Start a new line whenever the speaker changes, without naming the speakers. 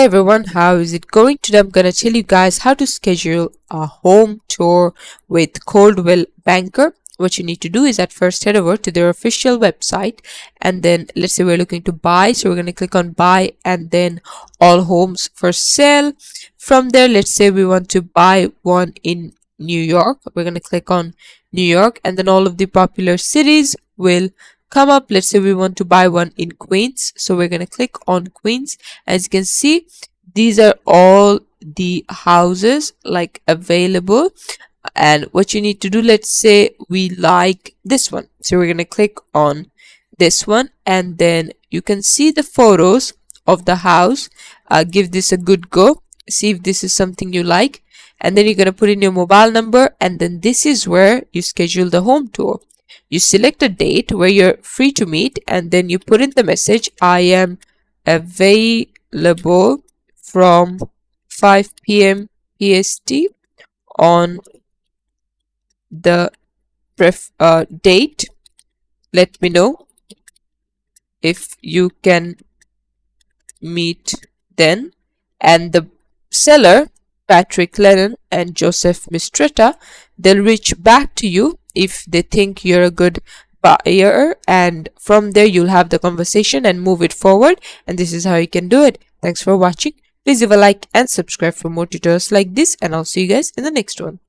Hi everyone, how is it going? Today I'm gonna tell you guys how to schedule a home tour with Coldwell Banker. What you need to do is at first head over to their official website, and then let's say we're looking to buy, so we're gonna click on buy and then all homes for sale. From there, let's say we want to buy one in New York. We're gonna click on New York, and then all of the popular cities will come up. Let's say we want to buy one in Queens, so we're going to click on Queens. As you can see, these are all the houses like available, and what you need to do, let's say we like this one, so we're going to click on this one, and then you can see the photos of the house. Give this a good go, see if this is something you like, and then you're going to put in your mobile number, and then this is where you schedule the home tour. You select a date where you're free to meet, and then you put in the message, I am available from 5 p.m. PST on the date. Let me know if you can meet then. And the seller, Patrick Lennon and Joseph Mistretta, they'll reach back to you if they think you're a good buyer, and from there you'll have the conversation and move it forward. And this is how you can do it. Thanks for watching. Please leave a like and subscribe for more tutorials like this, and I'll see you guys in the next one.